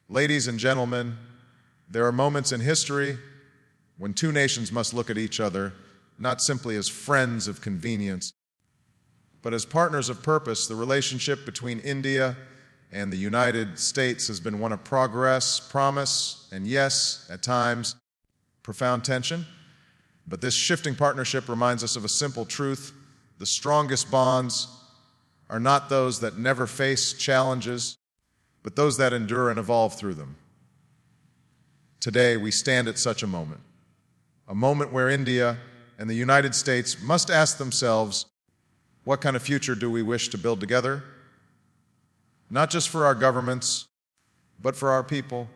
Ladies and gentlemen, there are moments in history when two nations must look at each other not simply as friends of convenience, but as partners of purpose. The relationship between India and the United States has been one of progress, promise, and yes, at times, profound tension. But this shifting partnership reminds us of a simple truth: the strongest bonds are not those that never face challenges, but those that endure and evolve through them. Today, we stand at such a moment where India and the United States must ask themselves, what kind of future do we wish to build together? Not just for our governments, but for our people,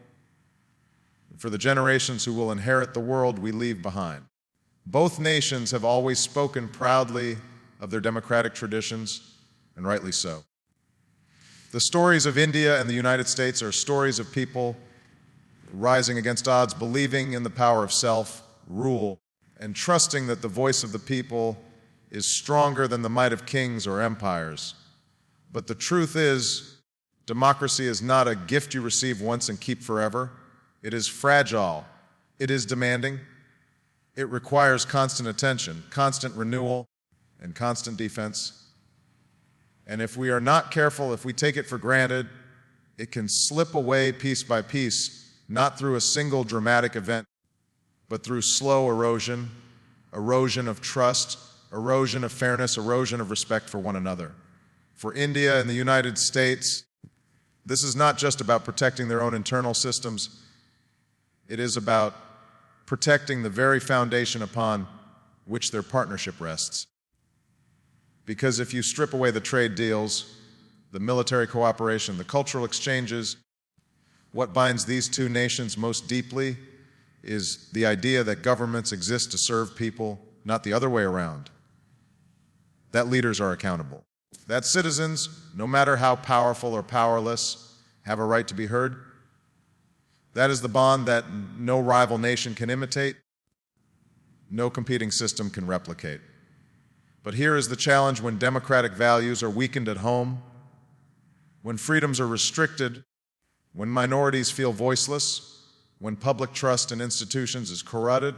for the generations who will inherit the world we leave behind. Both nations have always spoken proudly of their democratic traditions, and rightly so. The stories of India and the United States are stories of people rising against odds, believing in the power of self-rule, and trusting that the voice of the people is stronger than the might of kings or empires. But the truth is, democracy is not a gift you receive once and keep forever. It is fragile. It is demanding. It requires constant attention, constant renewal, and constant defense. And if we are not careful, if we take it for granted, it can slip away piece by piece, not through a single dramatic event, but through slow erosion, erosion of trust, erosion of fairness, erosion of respect for one another. For India and the United States, this is not just about protecting their own internal systems. It is about protecting the very foundation upon which their partnership rests. Because if you strip away the trade deals, the military cooperation, the cultural exchanges, what binds these two nations most deeply is the idea that governments exist to serve people, not the other way around. That leaders are accountable. That citizens, no matter how powerful or powerless, have a right to be heard. That is the bond that no rival nation can imitate, no competing system can replicate. But here is the challenge: when democratic values are weakened at home, when freedoms are restricted, when minorities feel voiceless, when public trust in institutions is corroded,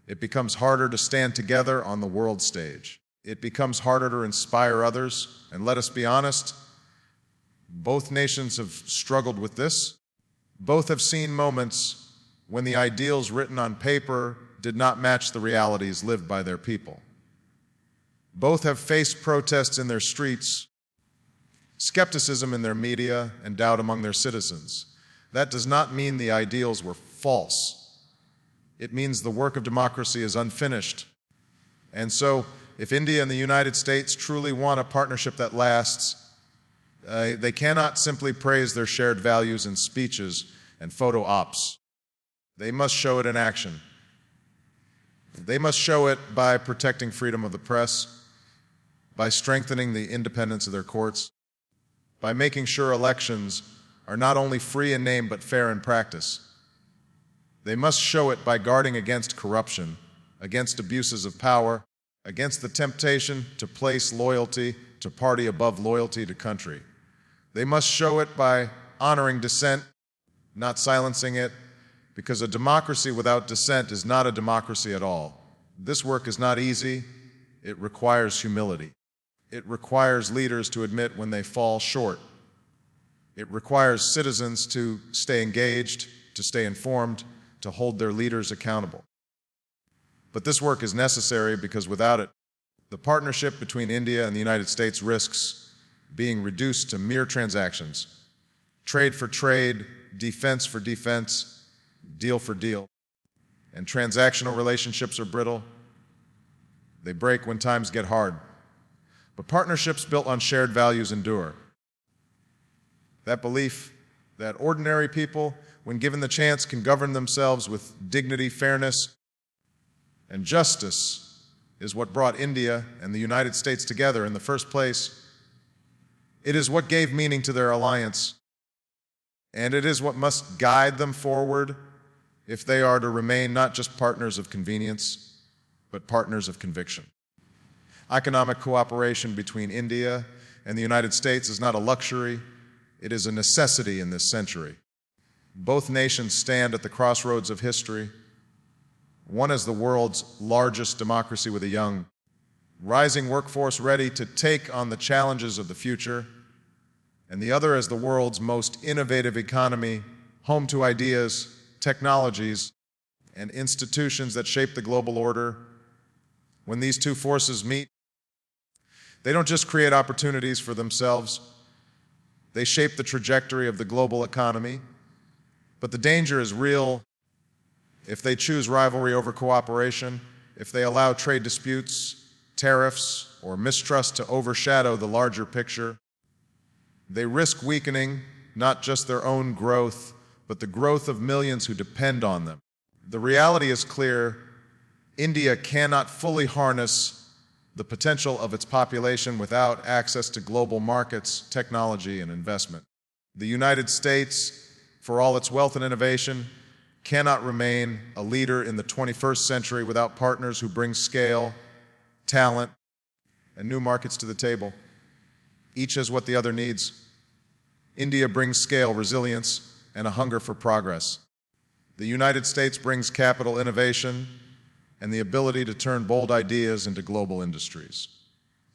it becomes harder to stand together on the world stage. It becomes harder to inspire others, and let us be honest, both nations have struggled with this. Both have seen moments when the ideals written on paper did not match the realities lived by their people. Both have faced protests in their streets, skepticism in their media, and doubt among their citizens. That does not mean the ideals were false. It means the work of democracy is unfinished. And so, if India and the United States truly want a partnership that lasts, they cannot simply praise their shared values in speeches and photo ops. They must show it in action. They must show it by protecting freedom of the press, by strengthening the independence of their courts, by making sure elections are not only free in name but fair in practice. They must show it by guarding against corruption, against abuses of power, against the temptation to place loyalty to party above loyalty to country. They must show it by honoring dissent, not silencing it, because a democracy without dissent is not a democracy at all. This work is not easy. It requires humility. It requires leaders to admit when they fall short. It requires citizens to stay engaged, to stay informed, to hold their leaders accountable. But this work is necessary because without it, the partnership between India and the United States risks being reduced to mere transactions. Trade for trade, defense for defense, deal for deal. And transactional relationships are brittle. They break when times get hard. But partnerships built on shared values endure. That belief that ordinary people, when given the chance, can govern themselves with dignity, fairness, and justice is what brought India and the United States together in the first place. It is what gave meaning to their alliance, and it is what must guide them forward if they are to remain not just partners of convenience, but partners of conviction. Economic cooperation between India and the United States is not a luxury, It is a necessity in this century. Both nations stand at the crossroads of history. One is the world's largest democracy with a young, rising workforce ready to take on the challenges of the future, and the other as the world's most innovative economy, home to ideas, technologies, and institutions that shape the global order. When these two forces meet, they don't just create opportunities for themselves, they shape the trajectory of the global economy. But the danger is real if they choose rivalry over cooperation, if they allow trade disputes, tariffs, or mistrust to overshadow the larger picture. They risk weakening not just their own growth, but the growth of millions who depend on them. The reality is clear. India cannot fully harness the potential of its population without access to global markets, technology, and investment. The United States, for all its wealth and innovation, cannot remain a leader in the 21st century without partners who bring scale, talent, and new markets to the table. Each has what the other needs. India brings scale, resilience, and a hunger for progress. The United States brings capital, innovation, and the ability to turn bold ideas into global industries.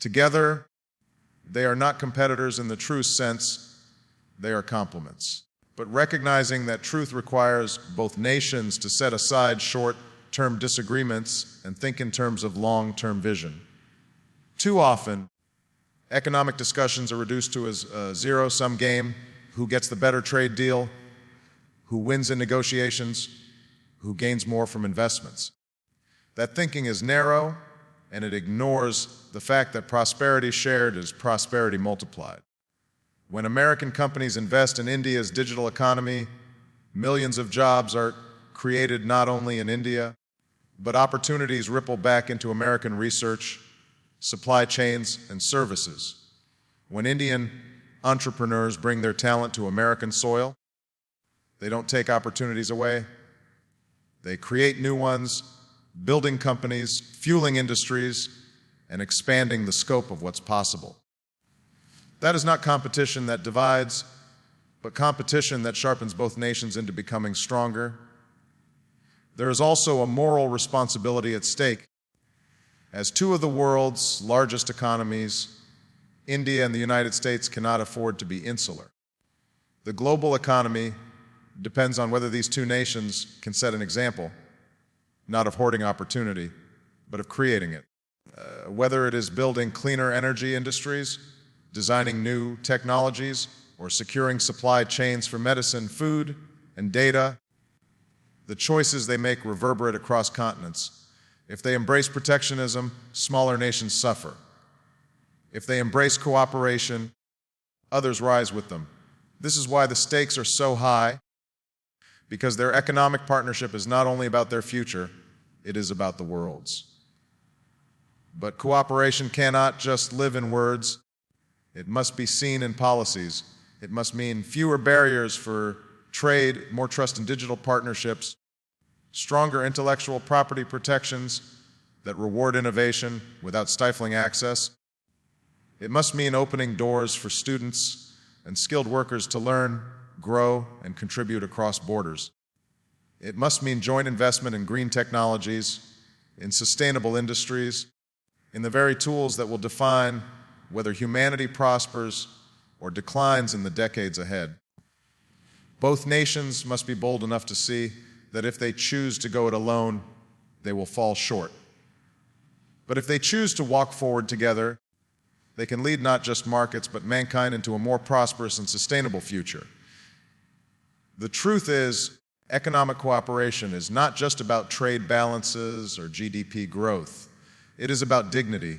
Together, they are not competitors in the true sense, they are complements. But recognizing that truth requires both nations to set aside short-term disagreements and think in terms of long-term vision. Too often, economic discussions are reduced to a zero-sum game: who gets the better trade deal, who wins in negotiations, who gains more from investments. That thinking is narrow, and it ignores the fact that prosperity shared is prosperity multiplied. When American companies invest in India's digital economy, millions of jobs are created not only in India, but opportunities ripple back into American research, supply chains, and services. When Indian entrepreneurs bring their talent to American soil, they don't take opportunities away. They create new ones, building companies, fueling industries, and expanding the scope of what's possible. That is not competition that divides, but competition that sharpens both nations into becoming stronger. There is also a moral responsibility at stake. As two of the world's largest economies, India and the United States cannot afford to be insular. The global economy depends on whether these two nations can set an example, not of hoarding opportunity, but of creating it. Whether it is building cleaner energy industries, designing new technologies, or securing supply chains for medicine, food, and data, the choices they make reverberate across continents. If they embrace protectionism, smaller nations suffer. If they embrace cooperation, others rise with them. This is why the stakes are so high, because their economic partnership is not only about their future, it is about the world's. But cooperation cannot just live in words. It must be seen in policies. It must mean fewer barriers for trade, more trust in digital partnerships, stronger intellectual property protections that reward innovation without stifling access. It must mean opening doors for students and skilled workers to learn, grow, and contribute across borders. It must mean joint investment in green technologies, in sustainable industries, in the very tools that will define whether humanity prospers or declines in the decades ahead. Both nations must be bold enough to see that if they choose to go it alone, they will fall short. But if they choose to walk forward together, they can lead not just markets, but mankind into a more prosperous and sustainable future. The truth is, economic cooperation is not just about trade balances or GDP growth. It is about dignity.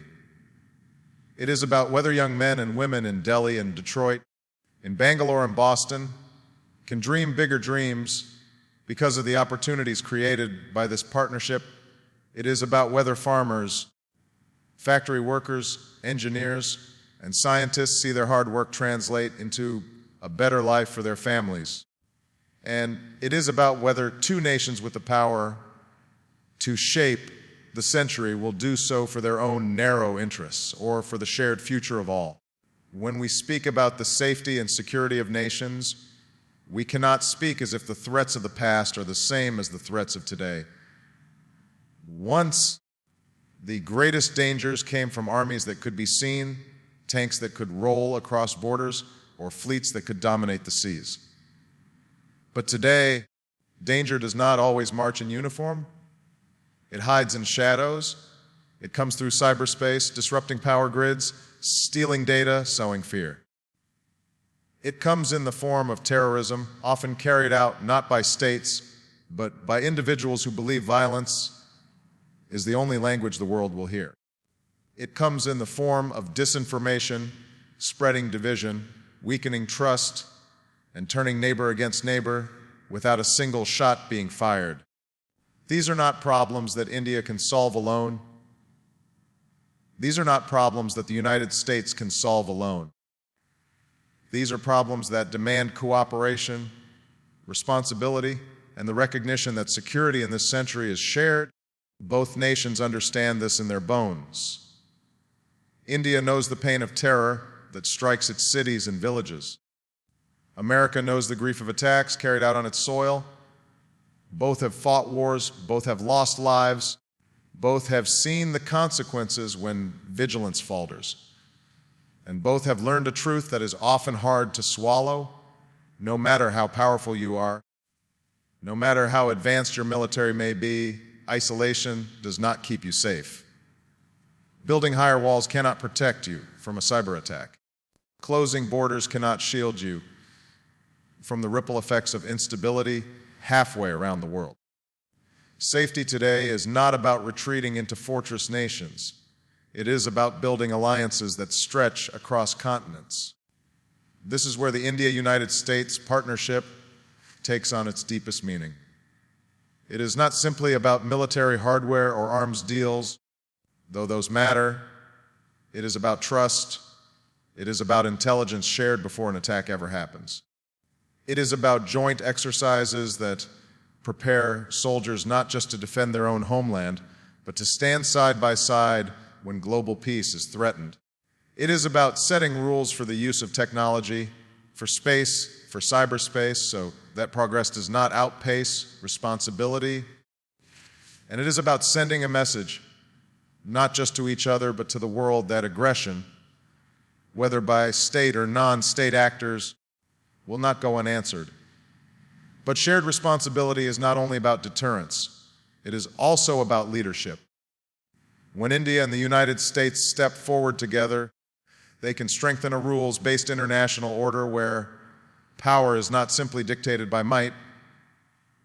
It is about whether young men and women in Delhi and Detroit, in Bangalore and Boston, can dream bigger dreams because of the opportunities created by this partnership. It is about whether farmers, factory workers, engineers, and scientists see their hard work translate into a better life for their families. And it is about whether two nations with the power to shape the century will do so for their own narrow interests or for the shared future of all. When we speak about the safety and security of nations, we cannot speak as if the threats of the past are the same as the threats of today. Once, the greatest dangers came from armies that could be seen, tanks that could roll across borders, or fleets that could dominate the seas. But today, danger does not always march in uniform. It hides in shadows. It comes through cyberspace, disrupting power grids, stealing data, sowing fear. It comes in the form of terrorism, often carried out not by states, but by individuals who believe violence is the only language the world will hear. It comes in the form of disinformation, spreading division, weakening trust, and turning neighbor against neighbor without a single shot being fired. These are not problems that India can solve alone. These are not problems that the United States can solve alone. These are problems that demand cooperation, responsibility, and the recognition that security in this century is shared. Both nations understand this in their bones. India knows the pain of terror that strikes its cities and villages. America knows the grief of attacks carried out on its soil. Both have fought wars, both have lost lives, both have seen the consequences when vigilance falters. And both have learned a truth that is often hard to swallow, no matter how powerful you are, no matter how advanced your military may be, isolation does not keep you safe. Building higher walls cannot protect you from a cyber attack. Closing borders cannot shield you from the ripple effects of instability halfway around the world. Safety today is not about retreating into fortress nations. It is about building alliances that stretch across continents. This is where the India-United States partnership takes on its deepest meaning. It is not simply about military hardware or arms deals, though those matter. It is about trust. It is about intelligence shared before an attack ever happens. It is about joint exercises that prepare soldiers not just to defend their own homeland, but to stand side by side when global peace is threatened. It is about setting rules for the use of technology, for space, for cyberspace, so that progress does not outpace responsibility. And it is about sending a message, not just to each other, but to the world, that aggression, whether by state or non-state actors, will not go unanswered. But shared responsibility is not only about deterrence, it is also about leadership. When India and the United States step forward together, they can strengthen a rules-based international order where power is not simply dictated by might,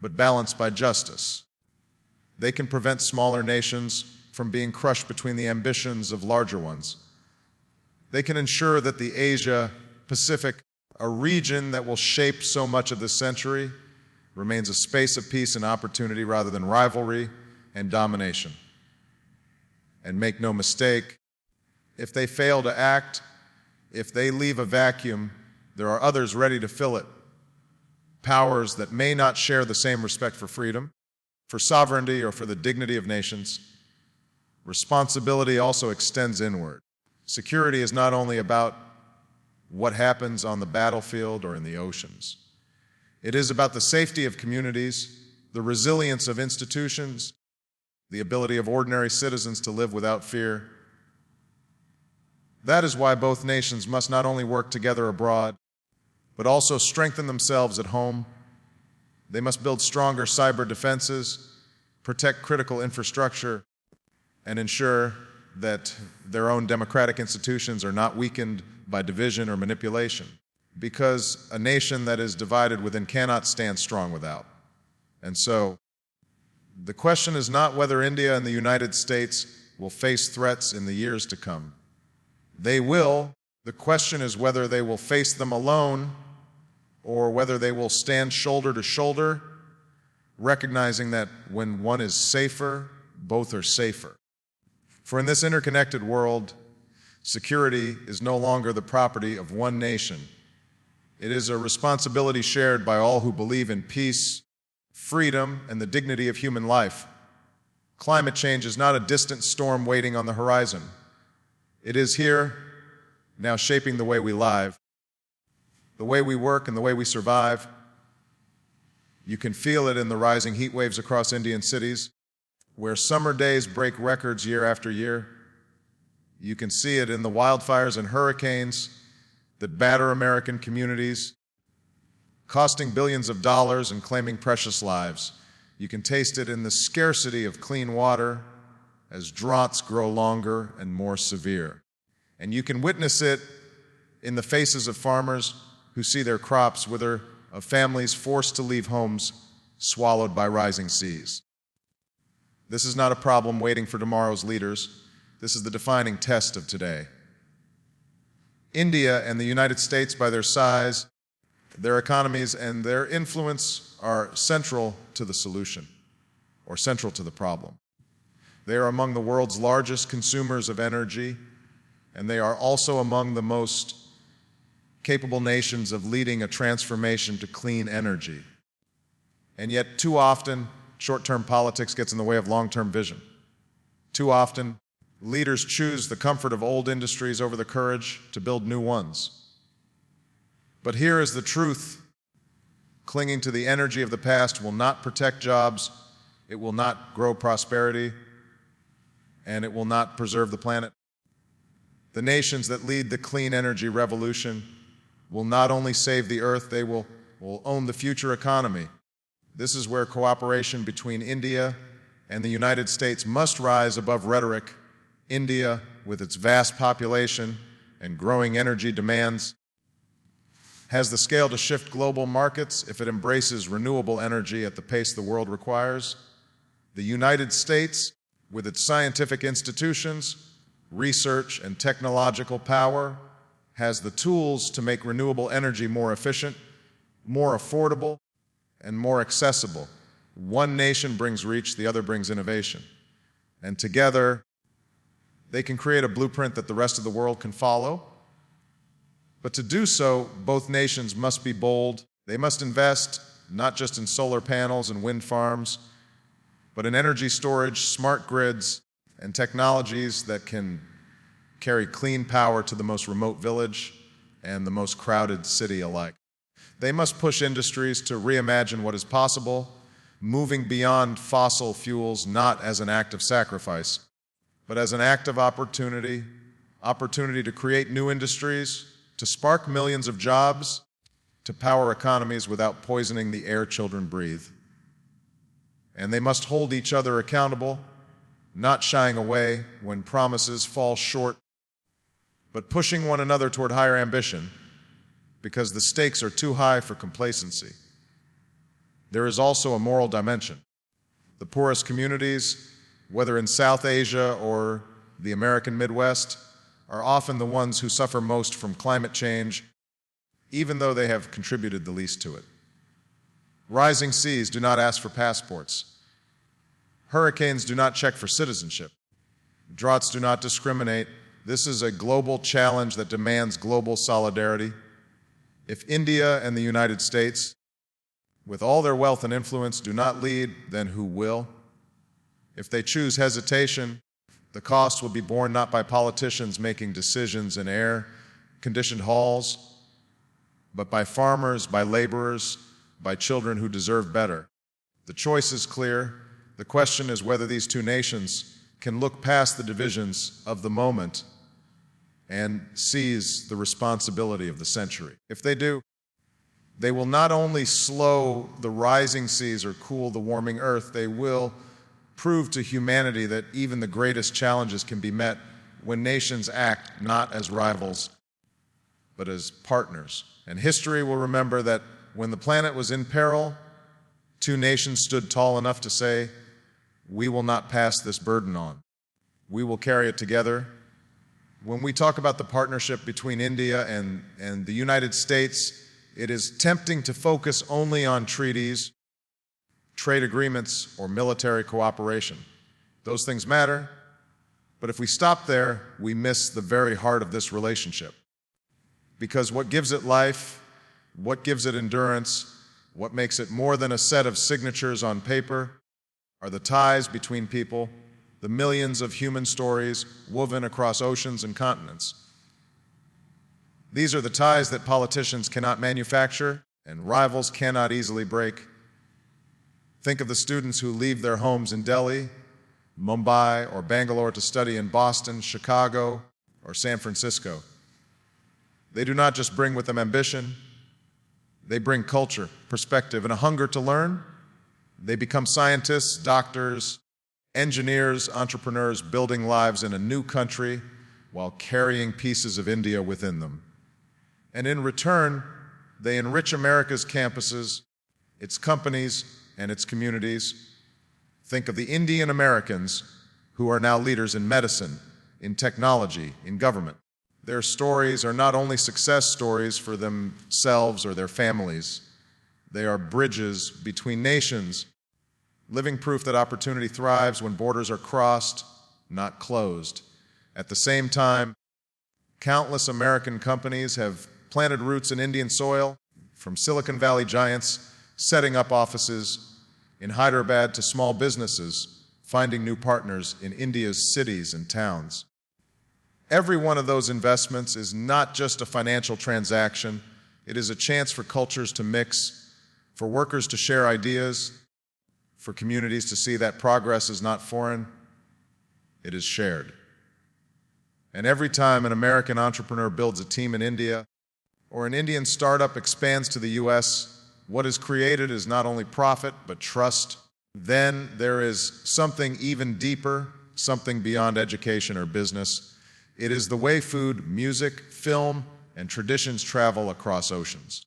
but balanced by justice. They can prevent smaller nations from being crushed between the ambitions of larger ones. They can ensure that the Asia-Pacific, a region that will shape so much of this century, remains a space of peace and opportunity rather than rivalry and domination. And make no mistake, if they fail to act, if they leave a vacuum, there are others ready to fill it. Powers that may not share the same respect for freedom, for sovereignty, or for the dignity of nations. Responsibility also extends inward. Security is not only about what happens on the battlefield or in the oceans. It is about the safety of communities, the resilience of institutions, the ability of ordinary citizens to live without fear. That is why both nations must not only work together abroad, but also strengthen themselves at home. They must build stronger cyber defenses, protect critical infrastructure, and ensure that their own democratic institutions are not weakened by division or manipulation. Because a nation that is divided within cannot stand strong without. And so, the question is not whether India and the United States will face threats in the years to come. They will. The question is whether they will face them alone or whether they will stand shoulder to shoulder, recognizing that when one is safer, both are safer. For in this interconnected world, security is no longer the property of one nation. It is a responsibility shared by all who believe in peace, freedom, and the dignity of human life. Climate change is not a distant storm waiting on the horizon. It is here, now shaping the way we live, the way we work, and the way we survive. You can feel it in the rising heat waves across Indian cities, where summer days break records year after year. You can see it in the wildfires and hurricanes that batter American communities, costing billions of dollars and claiming precious lives. You can taste it in the scarcity of clean water as droughts grow longer and more severe. And you can witness it in the faces of farmers who see their crops wither, of families forced to leave homes swallowed by rising seas. This is not a problem waiting for tomorrow's leaders. This is the defining test of today. India and the United States, by their size, their economies, and their influence, are central to the solution, or central to the problem. They are among the world's largest consumers of energy, and they are also among the most capable nations of leading a transformation to clean energy. And yet, too often, short-term politics gets in the way of long-term vision. Too often, leaders choose the comfort of old industries over the courage to build new ones. But here is the truth. Clinging to the energy of the past will not protect jobs, it will not grow prosperity, and it will not preserve the planet. The nations that lead the clean energy revolution will not only save the earth, they will own the future economy. This is where cooperation between India and the United States must rise above rhetoric. India, with its vast population and growing energy demands, has the scale to shift global markets if it embraces renewable energy at the pace the world requires. The United States, with its scientific institutions, research, and technological power, has the tools to make renewable energy more efficient, more affordable, and more accessible. One nation brings reach, the other brings innovation. And together, they can create a blueprint that the rest of the world can follow. But to do so, both nations must be bold. They must invest not just in solar panels and wind farms, but in energy storage, smart grids, and technologies that can carry clean power to the most remote village and the most crowded city alike. They must push industries to reimagine what is possible, moving beyond fossil fuels not as an act of sacrifice, but as an act of opportunity to create new industries, to spark millions of jobs, to power economies without poisoning the air children breathe. And they must hold each other accountable, not shying away when promises fall short, but pushing one another toward higher ambition because the stakes are too high for complacency. There is also a moral dimension. The poorest communities, whether in South Asia or the American Midwest, are often the ones who suffer most from climate change, even though they have contributed the least to it. Rising seas do not ask for passports. Hurricanes do not check for citizenship. Droughts do not discriminate. This is a global challenge that demands global solidarity. If India and the United States, with all their wealth and influence, do not lead, then who will? If they choose hesitation, the cost will be borne not by politicians making decisions in air-conditioned halls, but by farmers, by laborers, by children who deserve better. The choice is clear. The question is whether these two nations can look past the divisions of the moment and seize the responsibility of the century. If they do, they will not only slow the rising seas or cool the warming earth, they will prove to humanity that even the greatest challenges can be met when nations act not as rivals, but as partners. And history will remember that when the planet was in peril, two nations stood tall enough to say, "We will not pass this burden on. We will carry it together." When we talk about the partnership between India and the United States, it is tempting to focus only on treaties, trade agreements, or military cooperation. Those things matter, but if we stop there, we miss the very heart of this relationship. Because what gives it life, what gives it endurance, what makes it more than a set of signatures on paper, are the ties between people, the millions of human stories woven across oceans and continents. These are the ties that politicians cannot manufacture and rivals cannot easily break. Think of the students who leave their homes in Delhi, Mumbai, or Bangalore to study in Boston, Chicago, or San Francisco. They do not just bring with them ambition, they bring culture, perspective, and a hunger to learn. They become scientists, doctors, engineers, entrepreneurs, building lives in a new country while carrying pieces of India within them. And in return, they enrich America's campuses, its companies, and its communities. Think of the Indian Americans who are now leaders in medicine, in technology, in government. Their stories are not only success stories for themselves or their families, they are bridges between nations, living proof that opportunity thrives when borders are crossed, not closed. At the same time, countless American companies have planted roots in Indian soil, from Silicon Valley giants setting up offices in Hyderabad to small businesses finding new partners in India's cities and towns. Every one of those investments is not just a financial transaction, it is a chance for cultures to mix, for workers to share ideas, for communities to see that progress is not foreign, it is shared. And every time an American entrepreneur builds a team in India, or an Indian startup expands to the US, what is created is not only profit, but trust. Then there is something even deeper, something beyond education or business. It is the way food, music, film, and traditions travel across oceans.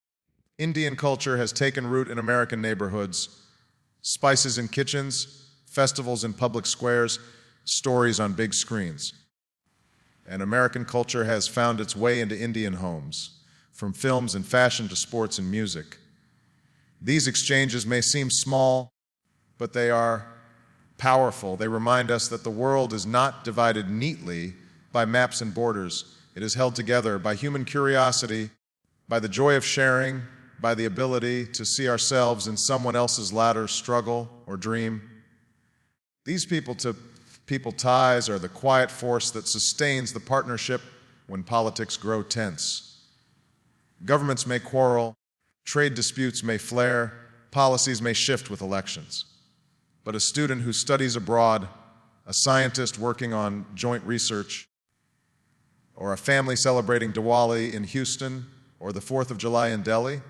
Indian culture has taken root in American neighborhoods, spices in kitchens, festivals in public squares, stories on big screens. And American culture has found its way into Indian homes, from films and fashion to sports and music. These exchanges may seem small, but they are powerful. They remind us that the world is not divided neatly by maps and borders. It is held together by human curiosity, by the joy of sharing, by the ability to see ourselves in someone else's ladder, struggle, or dream. These people-to-people ties are the quiet force that sustains the partnership when politics grow tense. Governments may quarrel, trade disputes may flare, policies may shift with elections. But a student who studies abroad, a scientist working on joint research, or a family celebrating Diwali in Houston or the 4th of July in Delhi,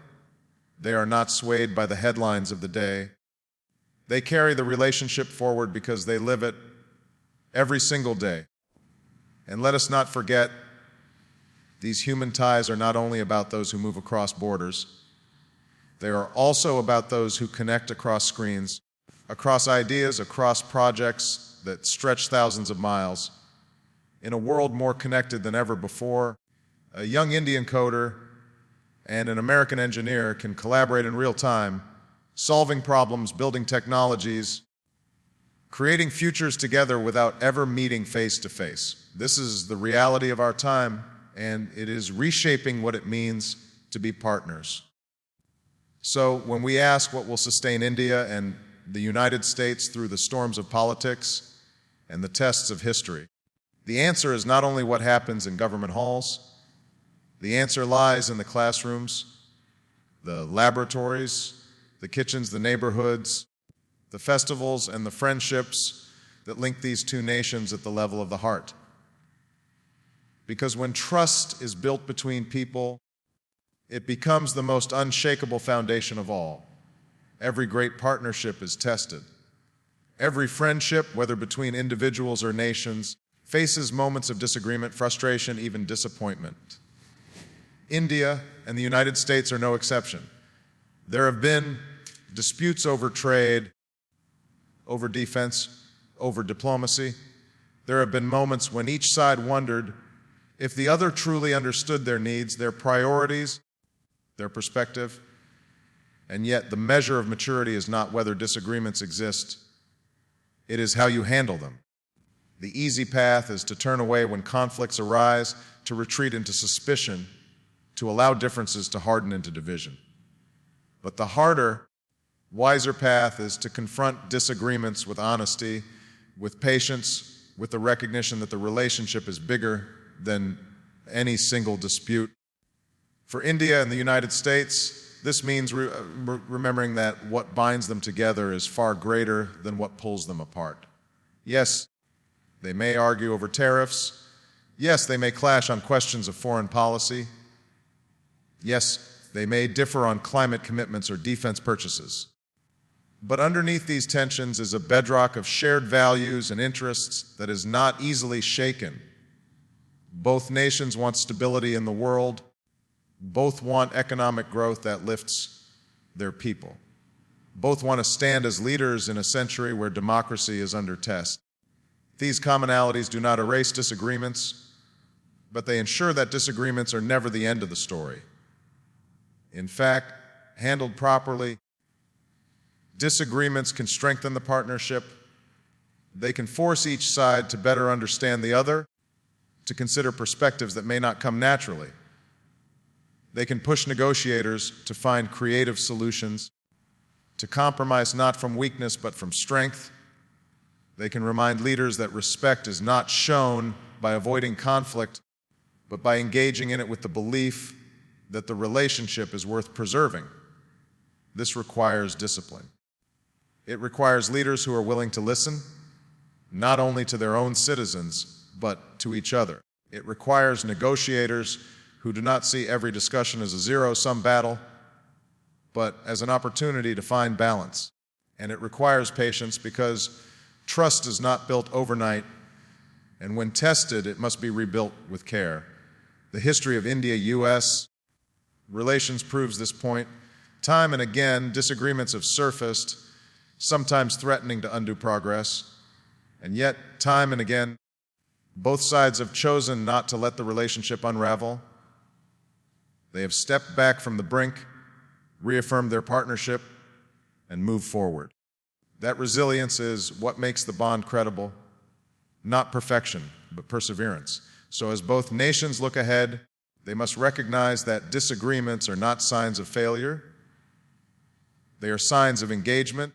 they are not swayed by the headlines of the day. They carry the relationship forward because they live it every single day. And let us not forget, these human ties are not only about those who move across borders, they are also about those who connect across screens, across ideas, across projects that stretch thousands of miles. In a world more connected than ever before, a young Indian coder and an American engineer can collaborate in real time, solving problems, building technologies, creating futures together without ever meeting face to face. This is the reality of our time, and it is reshaping what it means to be partners. So when we ask what will sustain India and the United States through the storms of politics and the tests of history, the answer is not only what happens in government halls, the answer lies in the classrooms, the laboratories, the kitchens, the neighborhoods, the festivals, and the friendships that link these two nations at the level of the heart. Because when trust is built between people, it becomes the most unshakable foundation of all. Every great partnership is tested. Every friendship, whether between individuals or nations, faces moments of disagreement, frustration, even disappointment. India and the United States are no exception. There have been disputes over trade, over defense, over diplomacy. There have been moments when each side wondered if the other truly understood their needs, their priorities, their perspective. And yet the measure of maturity is not whether disagreements exist, it is how you handle them. The easy path is to turn away when conflicts arise, to retreat into suspicion, to allow differences to harden into division. But the harder, wiser path is to confront disagreements with honesty, with patience, with the recognition that the relationship is bigger than any single dispute. For India and the United States, this means remembering that what binds them together is far greater than what pulls them apart. Yes, they may argue over tariffs. Yes, they may clash on questions of foreign policy. Yes, they may differ on climate commitments or defense purchases. But underneath these tensions is a bedrock of shared values and interests that is not easily shaken. Both nations want stability in the world. Both want economic growth that lifts their people. Both want to stand as leaders in a century where democracy is under test. These commonalities do not erase disagreements, but they ensure that disagreements are never the end of the story. In fact, handled properly, disagreements can strengthen the partnership. They can force each side to better understand the other, to consider perspectives that may not come naturally. They can push negotiators to find creative solutions, to compromise not from weakness but from strength. They can remind leaders that respect is not shown by avoiding conflict, but by engaging in it with the belief that the relationship is worth preserving. This requires discipline. It requires leaders who are willing to listen, not only to their own citizens, but to each other. It requires negotiators who do not see every discussion as a zero-sum battle, but as an opportunity to find balance. And it requires patience because trust is not built overnight, and when tested, it must be rebuilt with care. The history of India-US relations proves this point. Time and again, disagreements have surfaced, sometimes threatening to undo progress, and yet, time and again, both sides have chosen not to let the relationship unravel. They have stepped back from the brink, reaffirmed their partnership, and moved forward. That resilience is what makes the bond credible, not perfection, but perseverance. So as both nations look ahead, they must recognize that disagreements are not signs of failure. They are signs of engagement.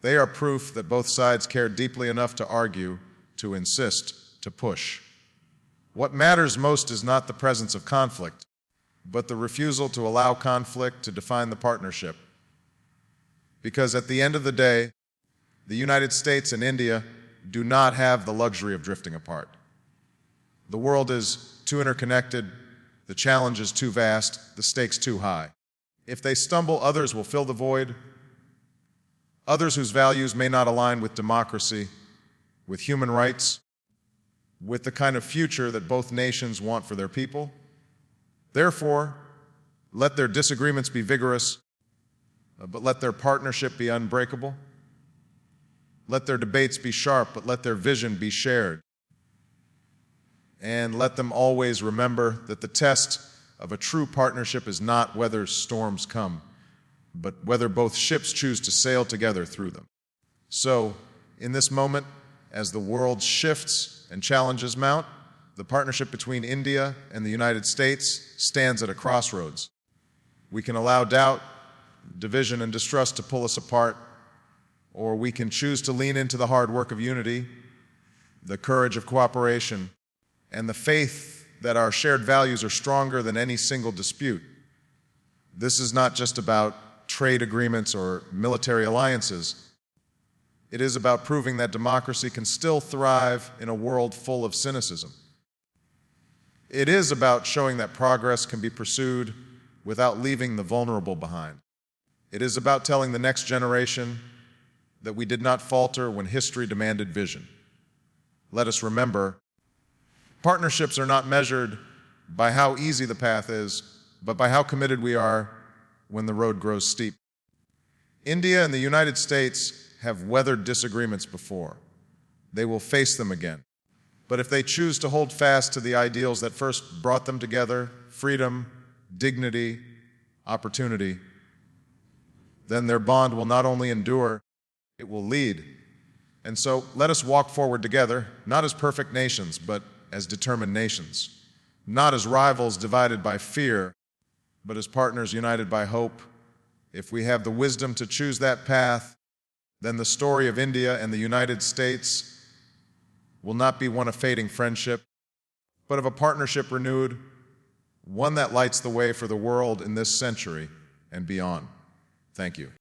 They are proof that both sides care deeply enough to argue, to insist, to push. What matters most is not the presence of conflict, but the refusal to allow conflict to define the partnership. Because at the end of the day, the United States and India do not have the luxury of drifting apart. The world is too interconnected, the challenge is too vast, the stakes too high. If they stumble, others will fill the void. Others whose values may not align with democracy, with human rights, with the kind of future that both nations want for their people. Therefore, let their disagreements be vigorous, but let their partnership be unbreakable. Let their debates be sharp, but let their vision be shared. And let them always remember that the test of a true partnership is not whether storms come, but whether both ships choose to sail together through them. So, in this moment, as the world shifts and challenges mount, the partnership between India and the United States stands at a crossroads. We can allow doubt, division, and distrust to pull us apart, or we can choose to lean into the hard work of unity, the courage of cooperation, and the faith that our shared values are stronger than any single dispute. This is not just about trade agreements or military alliances. It is about proving that democracy can still thrive in a world full of cynicism. It is about showing that progress can be pursued without leaving the vulnerable behind. It is about telling the next generation that we did not falter when history demanded vision. Let us remember, partnerships are not measured by how easy the path is, but by how committed we are when the road grows steep. India and the United States have weathered disagreements before. They will face them again. But if they choose to hold fast to the ideals that first brought them together, freedom, dignity, opportunity, then their bond will not only endure, it will lead. And so let us walk forward together, not as perfect nations, but as determined nations. Not as rivals divided by fear, but as partners united by hope. If we have the wisdom to choose that path, then the story of India and the United States will not be one of fading friendship, but of a partnership renewed, one that lights the way for the world in this century and beyond. Thank you.